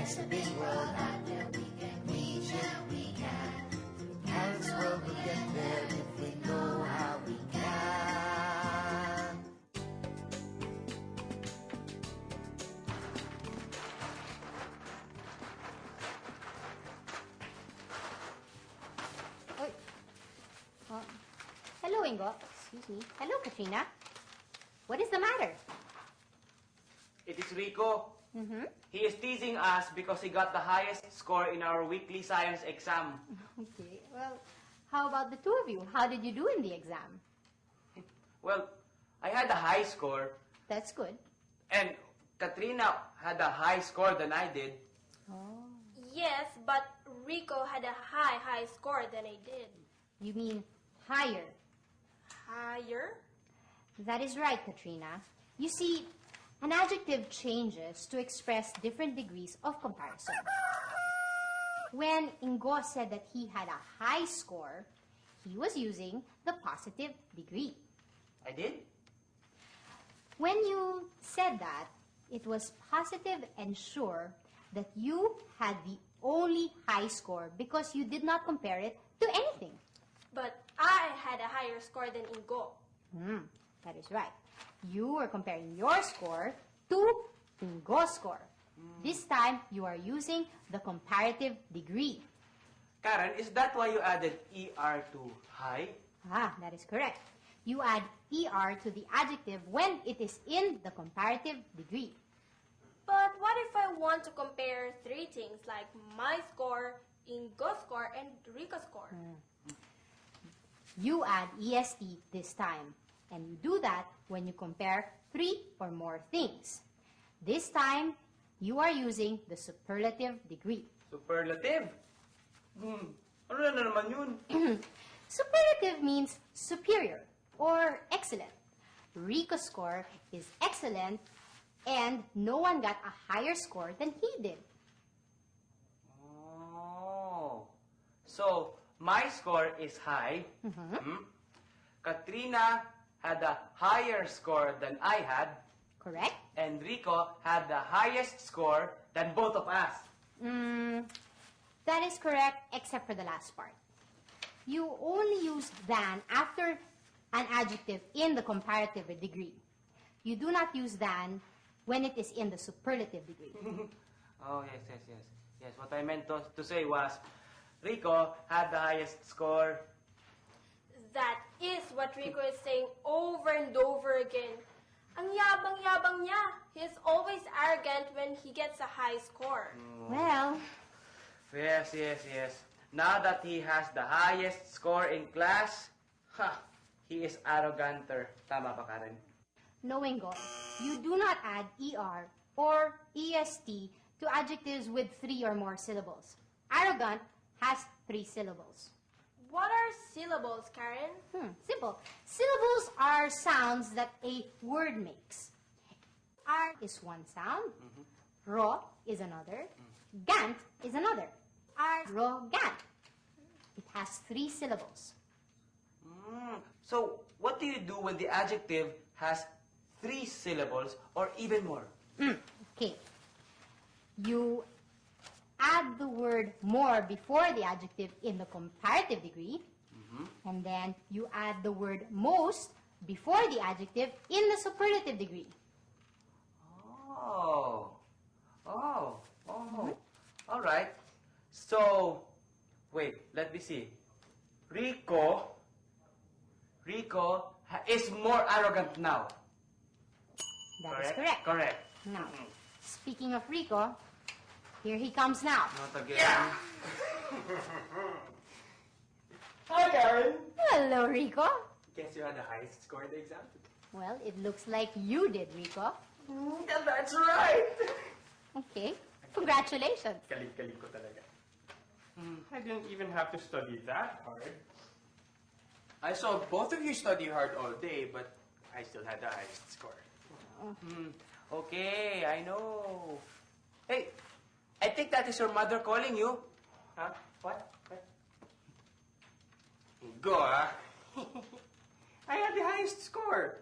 against the big world out there. We can reach it, we can. And this world will get there if we know how we can. Oy. Hello, Ingo. Excuse me. Hello, Katrina. What is the matter? It is Rico. Mm-hmm. He is teasing us because he got the highest score in our weekly science exam. Okay, well, how about the two of you? How did you do in the exam? Well, I had a high score, That's good. and Katrina had a high score than I did. Oh. Yes, but Rico had a high score than I did. You mean higher. Higher? That is right, Katrina. You see, an adjective changes to express different degrees of comparison. When Ingo said that he had a high score, he was using the positive degree. I did? When you said that, it was positive and sure that you had the only high score because you did not compare it to anything. But I had a higher score than Ingo. That is right. You were comparing your score to Ingo's score. This time, you are using the comparative degree. Karen, is that why you added ER to high? That is correct. You add ER to the adjective when it is in the comparative degree. But what if I want to compare three things like my score, Ingo's score, and Rico's score? You add EST this time, and you do that when you compare three or more things. This time, you are using the superlative degree. Superlative? Ano na naman yun? Superlative means superior or excellent. Rico's score is excellent, and no one got a higher score than he did. Oh. So, my score is high. Katrina had a higher score than I had. Correct? And Rico had the highest score than both of us. That is correct, except for the last part. You only use than after an adjective in the comparative degree. You do not use than when it is in the superlative degree. Oh, yes. Yes, what I meant to say was, Rico had the highest score. That is what Rico is saying over and over again. Ang yabang-yabang niya. He's always arrogant when he gets a high score. Well, Yes. Now that he has the highest score in class, he is arroganter. Tama ba, Karen? no, Ingo, you do not add ER or EST to adjectives with 3 or more syllables. Arrogant has 3 syllables. What are syllables, Karen? Simple. Syllables are sounds that a word makes. R is one sound. Ro is another. Gant is another. Arrogant. It has 3 syllables. So, what do you do when the adjective has 3 syllables or even more? Okay. You add the word more before the adjective in the comparative degree. And then you add the word most before the adjective in the superlative degree. Oh. All right. So, wait, let me see. Rico is more arrogant now. That is correct. Correct. Now, speaking of Rico, here he comes now. Not again. Hi, Karen. Hello, Rico. Guess you had the highest score in the exam? Well, it looks like you did, Rico. Yeah, that's right. Okay. Congratulations. Galing ko talaga. I didn't even have to study that hard. I saw both of you study hard all day, but I still had the highest score. Okay, I know. Hey, I think that is your mother calling you. Huh? What? Go, ah. I had the highest score.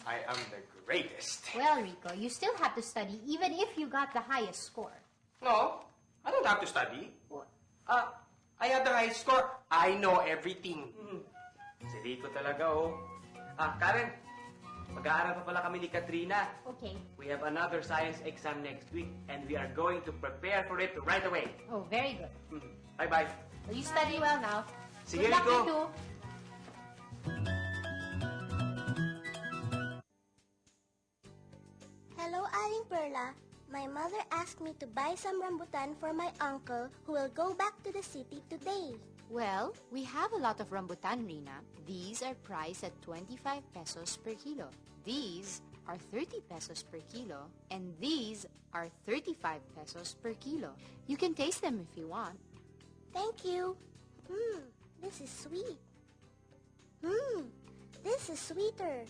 I am the greatest. Well, Rico, you still have to study even if you got the highest score. No, I don't have to study. What? I have the highest score. I know everything. Si Rico talaga, oh. Karen, mag-aaral pa pala kami ni Katrina. Okay. We have another science exam next week, and we are going to prepare for it right away. Oh, very good. Bye-bye. Well, you study well now. Sige, Good luck, Rico. Rico. Hello, Aling Perla. My mother asked me to buy some rambutan for my uncle who will go back to the city today. Well, we have a lot of rambutan, Rina. These are priced at 25 pesos per kilo. These are 30 pesos per kilo. And these are 35 pesos per kilo. You can taste them if you want. Thank you. This is sweet. This is sweeter.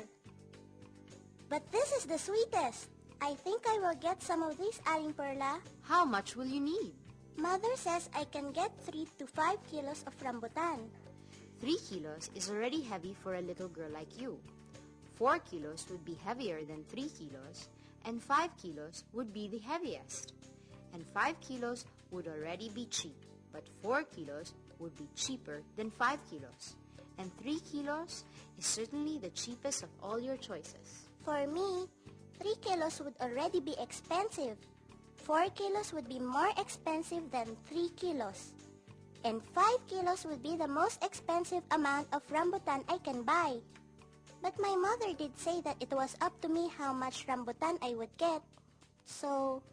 But this is the sweetest. I think I will get some of these, Aling Perla. How much will you need? Mother says I can get 3 to 5 kilos of rambutan. 3 kilos is already heavy for a little girl like you. 4 kilos would be heavier than 3 kilos, and 5 kilos would be the heaviest. And 5 kilos would already be cheap, but 4 kilos would be cheaper than 5 kilos. And 3 kilos is certainly the cheapest of all your choices. For me, 3 kilos would already be expensive. 4 kilos would be more expensive than 3 kilos. And 5 kilos would be the most expensive amount of rambutan I can buy. But my mother did say that it was up to me how much rambutan I would get. So,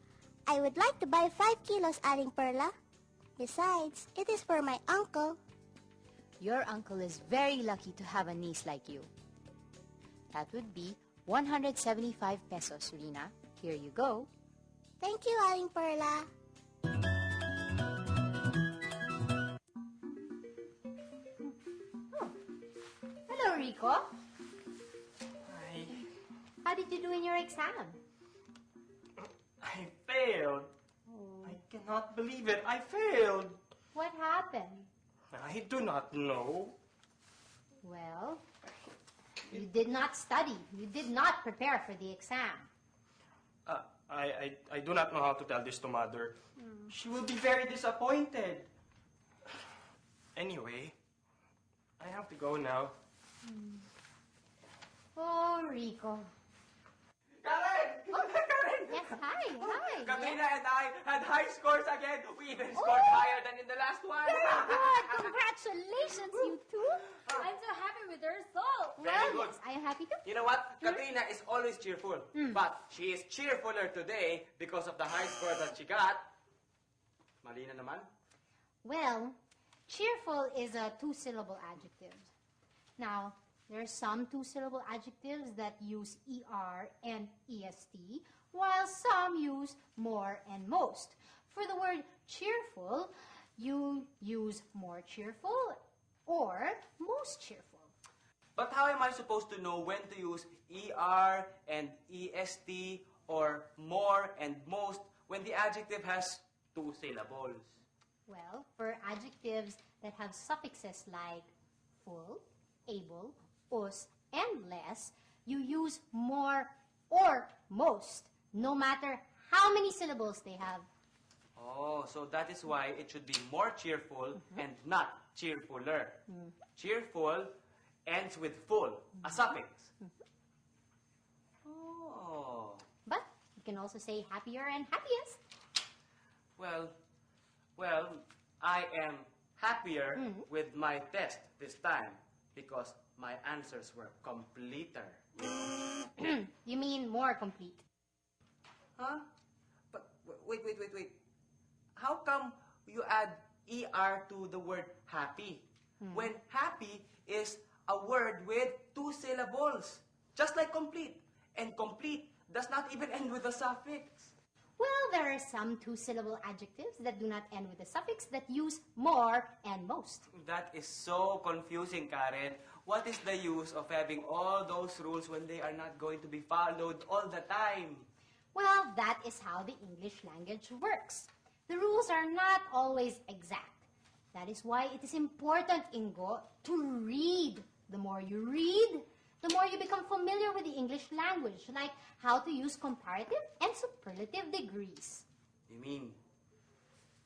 I would like to buy 5 kilos, Aling Perla. Besides, it is for my uncle. Your uncle is very lucky to have a niece like you. That would be 175 pesos, Rina. Here you go. Thank you, Aling Perla. Hello, Rico. How did you do in your exam? I failed. I cannot believe it. I failed. What happened? I do not know. Well, you did not study. You did not prepare for the exam. I do not know how to tell this to Mother. She will be very disappointed. Anyway, I have to go now. Oh, Rico. Karen! Karen! Yes, hi. Katrina and I had high scores again. We even scored higher than in the last one. Good. Congratulations, you two. I'm so happy with the result. Well, good. yes, I am happy too. You know what? Katrina is always cheerful. But she is cheerfuler today because of the high score that she got. Mali na naman. Well, cheerful is a two-syllable adjective. Now, there are some two-syllable adjectives that use ER and EST, while some use more and most. For the word cheerful, you use more cheerful or most cheerful. But how am I supposed to know when to use ER and EST or more and most when the adjective has 2 syllables? Well, for adjectives that have suffixes like full, able, us, and less, you use more or most, no matter how many syllables they have. Oh, so that is why it should be more cheerful and not cheerfuler. Cheerful ends with full, a suffix. Oh. But you can also say happier and happiest. Well, I am happier with my test this time because my answers were completer. You mean more complete. Huh? But wait. How come you add ER to the word happy when happy is a word with 2 syllables, just like complete, and complete does not even end with a suffix? Well, there are some two-syllable adjectives that do not end with a suffix that use more and most. That is so confusing, Karen. What is the use of having all those rules when they are not going to be followed all the time? Well, that is how the English language works. The rules are not always exact. That is why it is important, Ingo, to read. The more you read, the more you become familiar with the English language, like how to use comparative and superlative degrees. You mean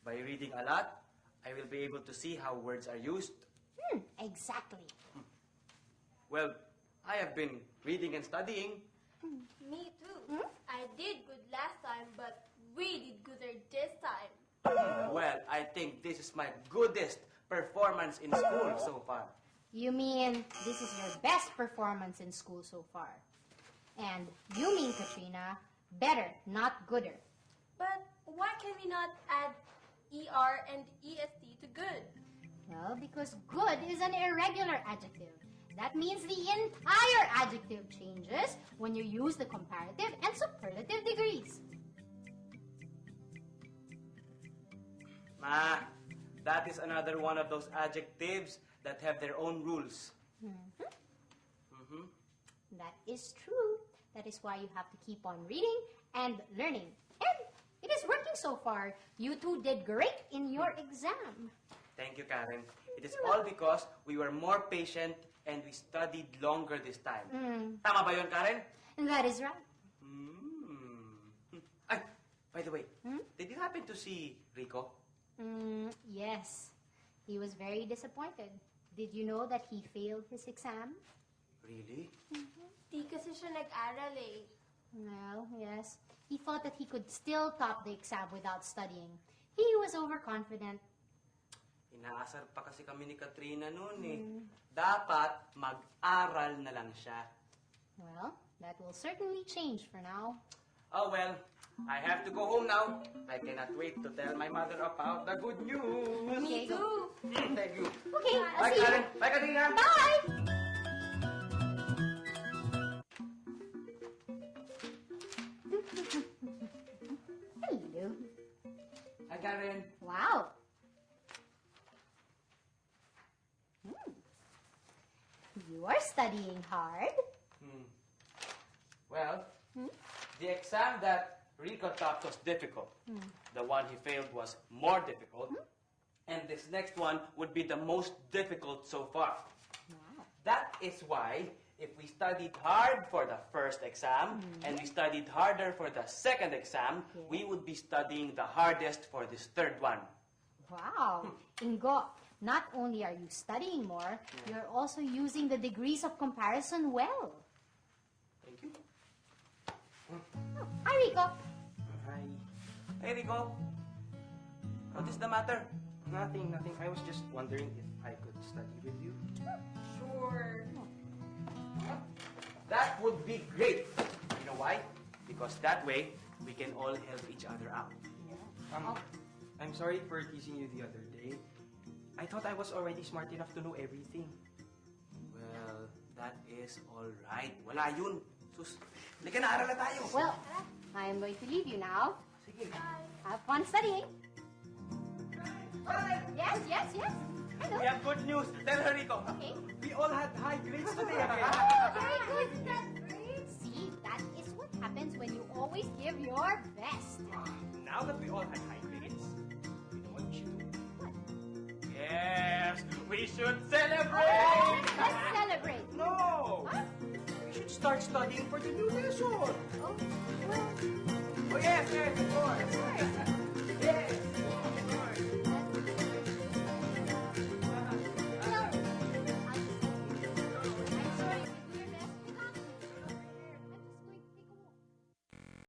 By reading a lot, I will be able to see how words are used. Exactly. Well, I have been reading and studying. Me too. I did good last time, but we did gooder this time. Well, I think this is my goodest performance in school so far. You mean this is your best performance in school so far? And you mean, Katrina, better, not gooder. But why can we not add ER and EST to good? Well, because good is an irregular adjective. That means the entire adjective changes when you use the comparative and superlative degrees. Ma, that is another one of those adjectives that have their own rules. That is true. That is why you have to keep on reading and learning. And it is working so far. You two did great in your exam. Thank you, Karen. It is all because we were more patient and we studied longer this time. Tama ba yun, Karen? That is right. Ay, by the way, did you happen to see Rico? Yes. He was very disappointed. Did you know that he failed his exam? Really? Di kasi siya nag-aral eh. Well, yes. He thought that he could still top the exam without studying. He was overconfident. Inaasar pa kasi kami ni Katrina noon eh. Dapat mag-aral na lang siya. Well, that will certainly change for now. Oh well, I have to go home now. I cannot wait to tell my mother about the good news. Me too. Thank you. Okay, I'll Bye, see Karen. you. Bye, Katrina. Bye! Hello. Hi, Karen. Wow. You are studying hard. Well, the exam that Rico thought was difficult. The one he failed was more difficult. And this next one would be the most difficult so far. Wow. That is why if we studied hard for the first exam and we studied harder for the second exam, we would be studying the hardest for this third one. Wow. Ingo, not only are you studying more, you're also using the degrees of comparison well. Thank you. Oh, hi, Rico. Hi. Hey, Rico. What is the matter? Nothing. I was just wondering if I could study with you. Sure. That would be great. You know why? Because that way, we can all help each other out. I'm sorry for teasing you the other day. I thought I was already smart enough to know everything. Well, that is all right. Wala yun. Sus, halika na, aral na tayo. Well, I am going to leave you now. Sige. Have fun studying. Alright. Yes. Hello. We have good news. Tell her, Rico. Okay. We all had high grades today. Very good. That's great. See, that is what happens when you always give your best. Now that we all had high grades, you know what we should do? Yes, we should celebrate. Let's celebrate. No! What? We should start studying for the new lesson.